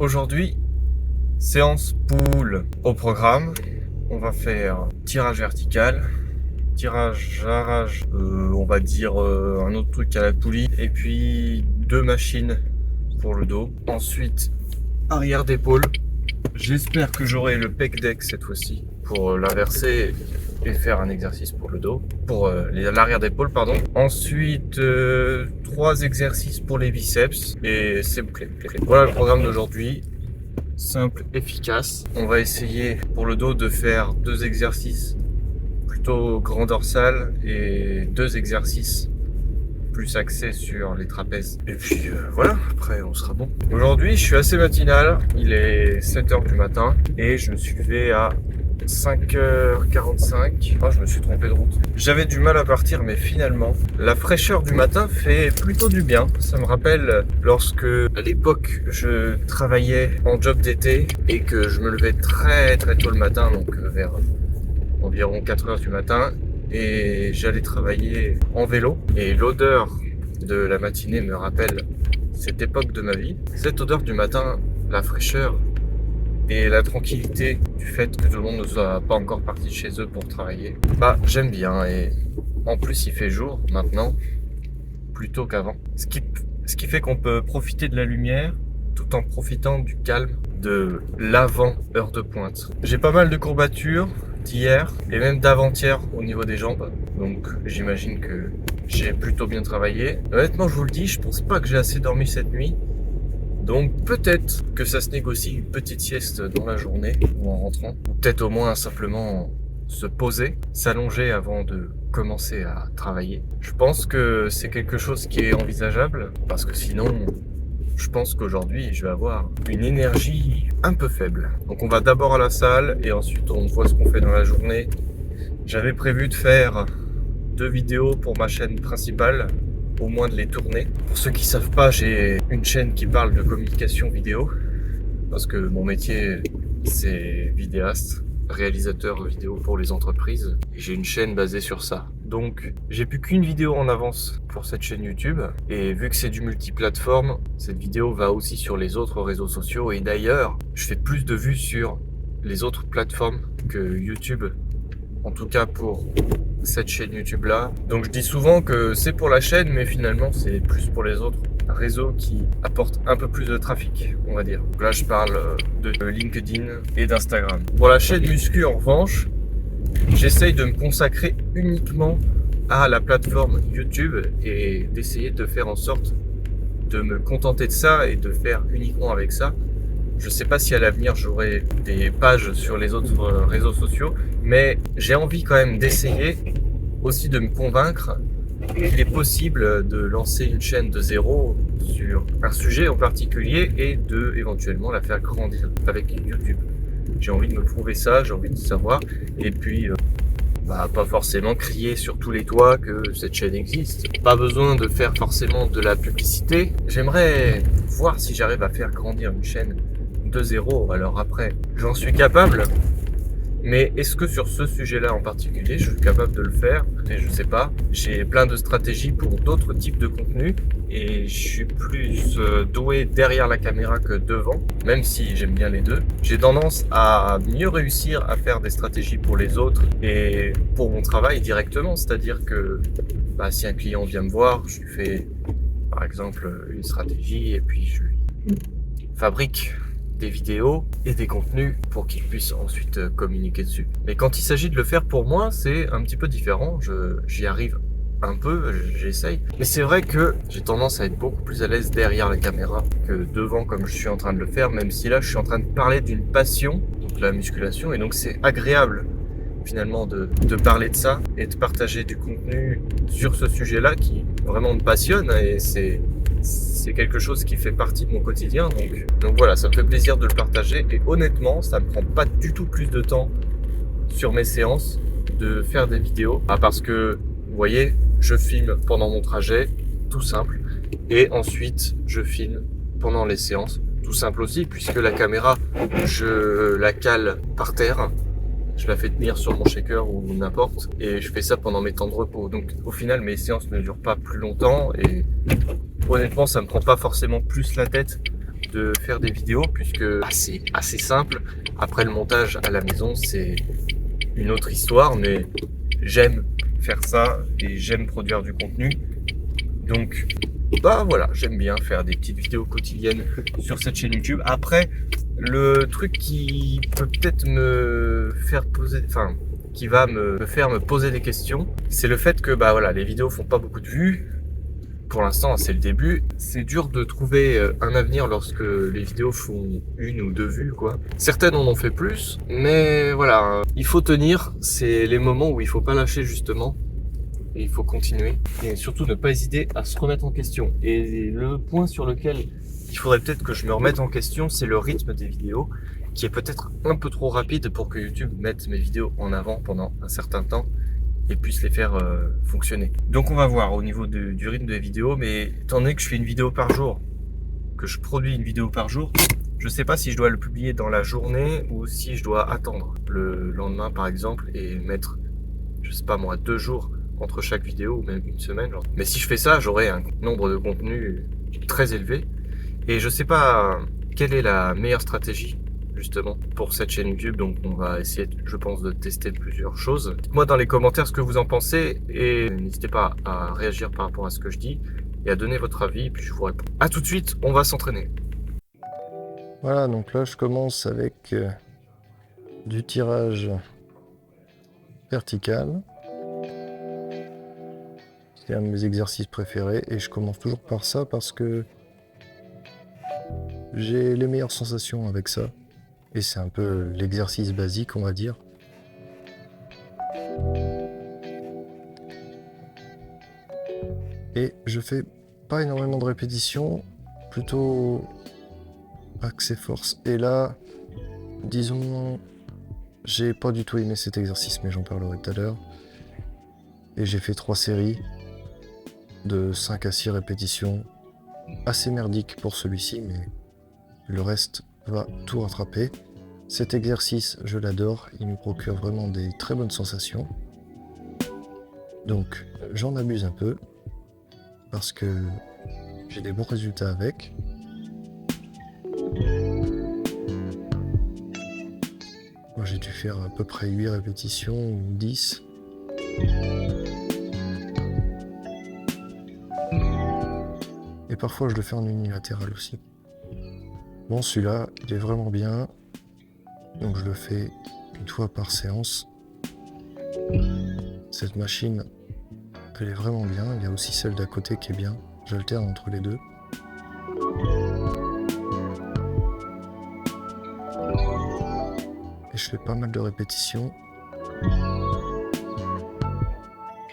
Aujourd'hui, séance poule au programme. On va faire tirage vertical, tirage arrage, on va dire un autre truc à la poulie, et puis 2 machines pour le dos. Ensuite, arrière d'épaule. J'espère que j'aurai le pec deck cette fois-ci pour l'inverser et faire un exercice pour le dos, pour l'arrière d'épaule, pardon. Ensuite, 3 exercices pour les biceps et c'est bouclé. Voilà le programme d'aujourd'hui. Simple, efficace. On va essayer pour le dos de faire 2 exercices plutôt grand dorsal et 2 exercices plus axés sur les trapèzes. Et puis voilà, après on sera bon. Aujourd'hui, je suis assez matinal. Il est 7h du matin et je me suis levé à 5h45. Oh, je me suis trompé de route. J'avais du mal à partir, mais finalement, la fraîcheur du matin fait plutôt du bien. Ça me rappelle lorsque, à l'époque, je travaillais en job d'été et que je me levais très tôt le matin, donc vers environ 4h du matin, et j'allais travailler en vélo. Et l'odeur de la matinée me rappelle cette époque de ma vie. Cette odeur du matin, la fraîcheur, et la tranquillité du fait que tout le monde ne soit pas encore parti de chez eux pour travailler, bah j'aime bien. Et en plus il fait jour maintenant plutôt qu'avant, ce qui fait qu'on peut profiter de la lumière tout en profitant du calme de l'avant heure de pointe. J'ai pas mal de courbatures d'hier et même d'avant-hier au niveau des jambes, donc j'imagine que j'ai plutôt bien travaillé. Honnêtement, je vous le dis, je pense pas que j'ai assez dormi cette nuit. Donc peut-être que ça se négocie une petite sieste dans la journée ou en rentrant, ou peut-être au moins simplement se poser, s'allonger avant de commencer à travailler. Je pense que c'est quelque chose qui est envisageable parce que sinon, je pense qu'aujourd'hui je vais avoir une énergie un peu faible. Donc on va d'abord à la salle et ensuite on voit ce qu'on fait dans la journée. J'avais prévu de faire 2 vidéos pour ma chaîne principale, au moins de les tourner. Pour ceux qui savent pas, j'ai une chaîne qui parle de communication vidéo parce que mon métier c'est vidéaste, réalisateur vidéo pour les entreprises, et j'ai une chaîne basée sur ça. Donc j'ai plus qu'une vidéo en avance pour cette chaîne YouTube, et vu que c'est du multiplateforme, cette vidéo va aussi sur les autres réseaux sociaux, et d'ailleurs je fais plus de vues sur les autres plateformes que YouTube, en tout cas pour cette chaîne YouTube là. Donc je dis souvent que c'est pour la chaîne, mais finalement c'est plus pour les autres réseaux qui apportent un peu plus de trafic, on va dire. Donc là je parle de LinkedIn et d'Instagram. Pour la chaîne Muscu en revanche, j'essaye de me consacrer uniquement à la plateforme YouTube et d'essayer de faire en sorte de me contenter de ça et de faire uniquement avec ça. Je sais pas si à l'avenir j'aurai des pages sur les autres réseaux sociaux, mais j'ai envie quand même d'essayer aussi de me convaincre qu'il est possible de lancer une chaîne de zéro sur un sujet en particulier et de éventuellement la faire grandir avec YouTube. J'ai envie de me prouver ça, j'ai envie de savoir, et puis pas forcément crier sur tous les toits que cette chaîne existe. Pas besoin de faire forcément de la publicité. J'aimerais voir si j'arrive à faire grandir une chaîne de zéro. Alors après, j'en suis capable, mais est-ce que sur ce sujet-là en particulier, je suis capable de le faire? Et je sais pas. J'ai plein de stratégies pour d'autres types de contenus et je suis plus doué derrière la caméra que devant, même si j'aime bien les deux. J'ai tendance à mieux réussir à faire des stratégies pour les autres et pour mon travail directement, c'est-à-dire que si un client vient me voir, je lui fais par exemple une stratégie et puis je lui fabrique des vidéos et des contenus pour qu'ils puissent ensuite communiquer dessus. Mais quand il s'agit de le faire pour moi, c'est un petit peu différent. J'y arrive un peu, j'essaye. Mais c'est vrai que j'ai tendance à être beaucoup plus à l'aise derrière la caméra que devant, comme je suis en train de le faire, même si là je suis en train de parler d'une passion, donc la musculation, et donc c'est agréable finalement de parler de ça et de partager du contenu sur ce sujet-là qui vraiment me passionne, et c'est quelque chose qui fait partie de mon quotidien, donc voilà, ça me fait plaisir de le partager. Et honnêtement, ça me prend pas du tout plus de temps sur mes séances de faire des vidéos, parce que vous voyez, je filme pendant mon trajet, tout simple, et ensuite je filme pendant les séances, tout simple aussi, puisque la caméra, je la cale par terre, je la fais tenir sur mon shaker ou n'importe, et je fais ça pendant mes temps de repos. Donc au final, mes séances ne durent pas plus longtemps, et honnêtement, ça me prend pas forcément plus la tête de faire des vidéos puisque c'est assez simple. Après le montage à la maison, c'est une autre histoire, mais j'aime faire ça et j'aime produire du contenu. Donc, voilà, j'aime bien faire des petites vidéos quotidiennes sur cette chaîne YouTube. Après, le truc qui peut peut-être me faire poser, qui va me faire me poser des questions, c'est le fait que, les vidéos font pas beaucoup de vues. Pour l'instant, c'est le début. C'est dur de trouver un avenir lorsque les vidéos font 1 ou 2 vues, quoi. Certaines en ont fait plus, mais voilà, il faut tenir. C'est les moments où il faut pas lâcher, justement. Et il faut continuer. Et surtout, ne pas hésiter à se remettre en question. Et le point sur lequel il faudrait peut-être que je me remette en question, c'est le rythme des vidéos, qui est peut-être un peu trop rapide pour que YouTube mette mes vidéos en avant pendant un certain temps et puisse les faire fonctionner. Donc on va voir au niveau du rythme des vidéos, mais étant donné que je fais une vidéo par jour, que je produis une vidéo par jour, je sais pas si je dois le publier dans la journée ou si je dois attendre le lendemain par exemple et mettre, je sais pas moi, 2 jours entre chaque vidéo ou même 1 semaine. Genre. Mais si je fais ça, j'aurai un nombre de contenus très élevé et je sais pas quelle est la meilleure stratégie justement pour cette chaîne YouTube. Donc on va essayer, je pense, de tester plusieurs choses. Dites-moi dans les commentaires ce que vous en pensez et n'hésitez pas à réagir par rapport à ce que je dis et à donner votre avis, puis je vous réponds. À tout de suite, on va s'entraîner. Voilà, donc là je commence avec du tirage vertical. C'est un de mes exercices préférés et je commence toujours par ça parce que j'ai les meilleures sensations avec ça. Et c'est un peu l'exercice basique, on va dire. Et je fais pas énormément de répétitions, plutôt axé force. Et là, disons, j'ai pas du tout aimé cet exercice, mais j'en parlerai tout à l'heure. Et j'ai fait 3 séries de 5 à 6 répétitions. Assez merdique pour celui-ci, mais le reste va tout rattraper. Cet exercice, je l'adore, il me procure vraiment des très bonnes sensations. Donc j'en abuse un peu, parce que j'ai des bons résultats avec. Moi j'ai dû faire à peu près 8 répétitions ou 10. Et parfois je le fais en unilatéral aussi. Bon, celui-là, il est vraiment bien. Donc je le fais 1 fois par séance. Cette machine, elle est vraiment bien. Il y a aussi celle d'à côté qui est bien. J'alterne entre les deux. Et je fais pas mal de répétitions.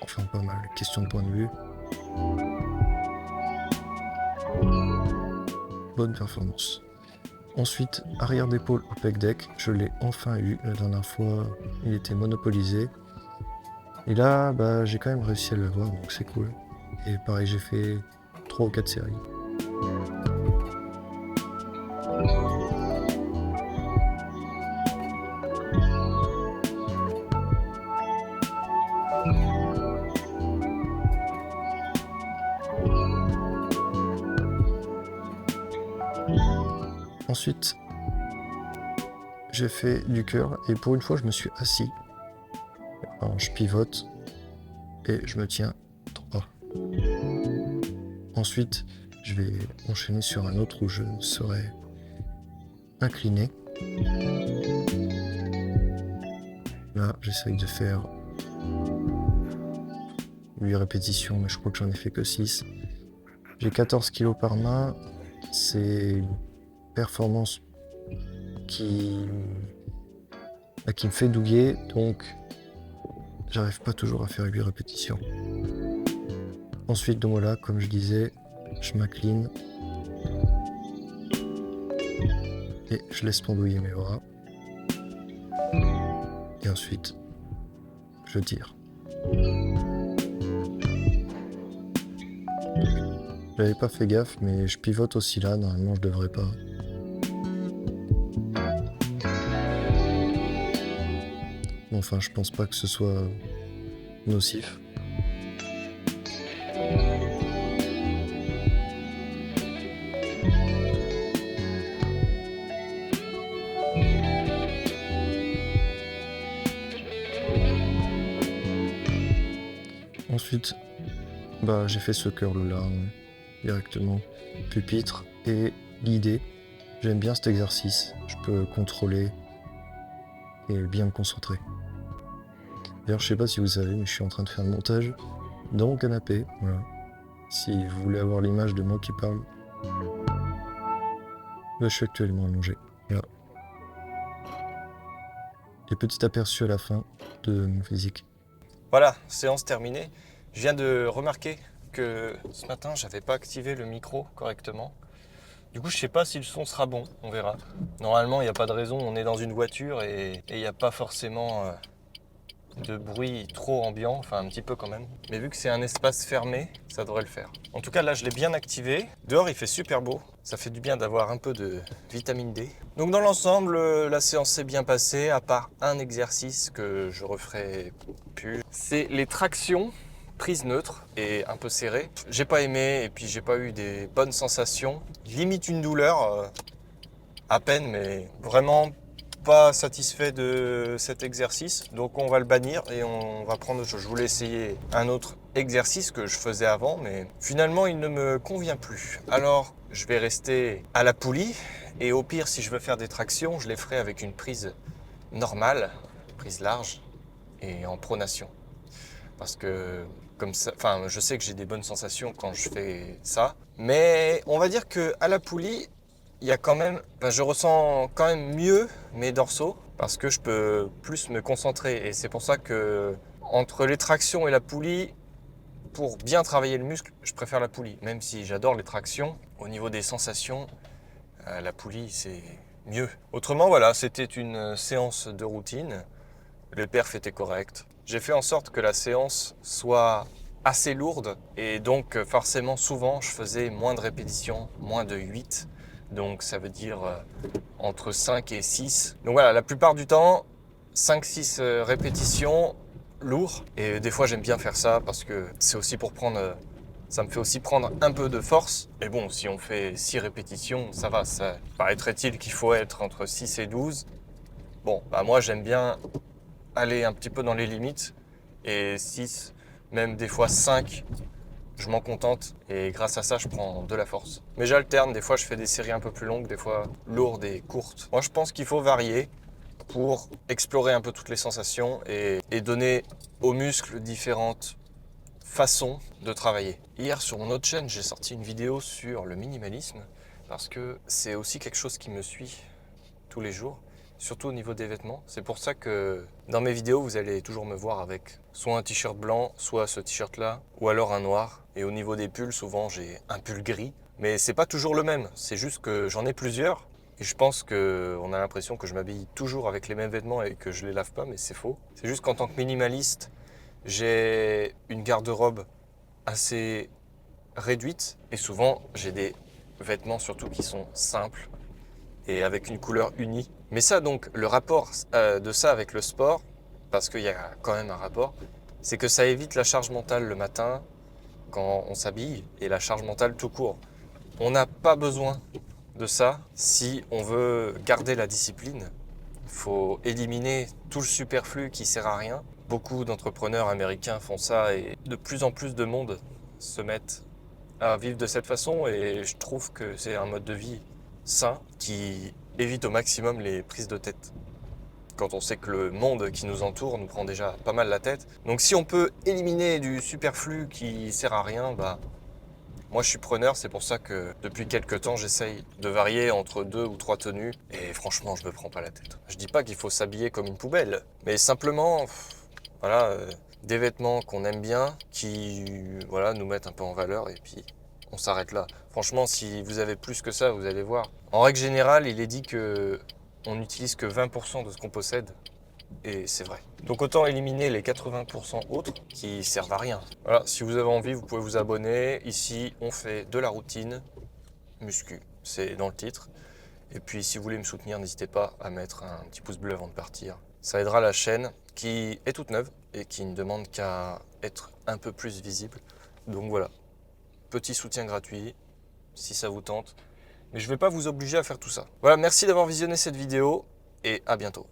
Enfin pas mal, question de point de vue. Bonne performance. Ensuite, arrière d'épaule au pec deck, je l'ai enfin eu. La dernière fois, il était monopolisé. Et là, j'ai quand même réussi à l'avoir, donc c'est cool. Et pareil, j'ai fait 3 ou 4 séries. Ensuite, j'ai fait du cœur et pour une fois, je me suis assis. Alors, je pivote et je me tiens droit. Ensuite, je vais enchaîner sur un autre où je serai incliné. Là, j'essaye de faire 8 répétitions, mais je crois que j'en ai fait que 6. J'ai 14 kg par main. C'est une performance qui me fait douiller, donc j'arrive pas toujours à faire 8 répétitions. Ensuite, donc voilà, comme je disais, je m'incline et je laisse pendouiller mes bras. Et ensuite, je tire. J'avais pas fait gaffe, mais je pivote aussi là, normalement je devrais pas. Enfin, je pense pas que ce soit nocif. Ensuite, bah, j'ai fait ce curl-là directement, pupitre et guidé. J'aime bien cet exercice, je peux contrôler et bien me concentrer. D'ailleurs, je sais pas si vous savez, mais je suis en train de faire le montage dans mon canapé. Voilà. Si vous voulez avoir l'image de moi qui parle, je suis actuellement allongé. Là. Et petit aperçu à la fin de mon physique. Voilà, séance terminée. Je viens de remarquer que ce matin, j'avais pas activé le micro correctement. Du coup, je sais pas si le son sera bon, on verra. Normalement, il n'y a pas de raison, on est dans une voiture et il n'y a pas forcément de bruit trop ambiant, enfin un petit peu quand même. Mais vu que c'est un espace fermé, ça devrait le faire. En tout cas, là, je l'ai bien activé. Dehors, il fait super beau. Ça fait du bien d'avoir un peu de vitamine D. Donc dans l'ensemble, la séance s'est bien passée, à part un exercice que je referai plus. C'est les tractions, prise neutre et un peu serrée. J'ai pas aimé et puis j'ai pas eu des bonnes sensations. Limite une douleur, à peine, mais vraiment pas satisfait de cet exercice, donc on va le bannir et on va prendre autre chose. Je voulais essayer un autre exercice que je faisais avant, mais finalement il ne me convient plus. Alors je vais rester à la poulie et au pire, si je veux faire des tractions, je les ferai avec une prise normale, prise large et en pronation. Parce que comme ça, enfin, je sais que j'ai des bonnes sensations quand je fais ça, mais on va dire que à la poulie, il y a quand même, je ressens quand même mieux mes dorsaux parce que je peux plus me concentrer. Et c'est pour ça que entre les tractions et la poulie, pour bien travailler le muscle, je préfère la poulie. Même si j'adore les tractions, au niveau des sensations, la poulie c'est mieux. Autrement, voilà, c'était une séance de routine. Le perf était correct. J'ai fait en sorte que la séance soit assez lourde et donc forcément souvent je faisais moins de répétitions, moins de 8. Donc ça veut dire entre 5 et 6. Donc voilà, la plupart du temps, 5-6 répétitions, lourd. Et des fois j'aime bien faire ça parce que c'est aussi pour prendre... ça me fait aussi prendre un peu de force. Mais bon, si on fait 6 répétitions, ça va. Ça paraîtrait-il qu'il faut être entre 6 et 12. Bon, bah moi j'aime bien aller un petit peu dans les limites. Et 6, même des fois 5, je m'en contente et grâce à ça, je prends de la force. Mais j'alterne, des fois je fais des séries un peu plus longues, des fois lourdes et courtes. Moi, je pense qu'il faut varier pour explorer un peu toutes les sensations et donner aux muscles différentes façons de travailler. Hier, sur mon autre chaîne, j'ai sorti une vidéo sur le minimalisme parce que c'est aussi quelque chose qui me suit tous les jours. Surtout au niveau des vêtements. C'est pour ça que dans mes vidéos, vous allez toujours me voir avec soit un t-shirt blanc, soit ce t-shirt-là, ou alors un noir. Et au niveau des pulls, souvent j'ai un pull gris. Mais c'est pas toujours le même. C'est juste que j'en ai plusieurs. Et je pense qu'on a l'impression que je m'habille toujours avec les mêmes vêtements et que je les lave pas, mais c'est faux. C'est juste qu'en tant que minimaliste, j'ai une garde-robe assez réduite. Et souvent, j'ai des vêtements surtout qui sont simples et avec une couleur unie. Mais ça, donc, le rapport de ça avec le sport, parce qu'il y a quand même un rapport, c'est que ça évite la charge mentale le matin quand on s'habille et la charge mentale tout court. On n'a pas besoin de ça si on veut garder la discipline. Il faut éliminer tout le superflu qui sert à rien. Beaucoup d'entrepreneurs américains font ça et de plus en plus de monde se mettent à vivre de cette façon et je trouve que c'est un mode de vie sain qui évite au maximum les prises de tête. Quand on sait que le monde qui nous entoure nous prend déjà pas mal la tête. Donc si on peut éliminer du superflu qui sert à rien, bah moi je suis preneur, c'est pour ça que depuis quelques temps j'essaye de varier entre 2 ou 3 tenues et franchement je me prends pas la tête. Je dis pas qu'il faut s'habiller comme une poubelle, mais simplement voilà, des vêtements qu'on aime bien qui voilà, nous mettent un peu en valeur et puis on s'arrête là. Franchement, si vous avez plus que ça, vous allez voir. En règle générale, il est dit que on n'utilise que 20% de ce qu'on possède. Et c'est vrai. Donc autant éliminer les 80% autres qui servent à rien. Voilà, si vous avez envie, vous pouvez vous abonner. Ici, on fait de la routine muscu. C'est dans le titre. Et puis, si vous voulez me soutenir, n'hésitez pas à mettre un petit pouce bleu avant de partir. Ça aidera la chaîne qui est toute neuve et qui ne demande qu'à être un peu plus visible. Donc voilà. Petit soutien gratuit, si ça vous tente. Mais je ne vais pas vous obliger à faire tout ça. Voilà, merci d'avoir visionné cette vidéo et à bientôt.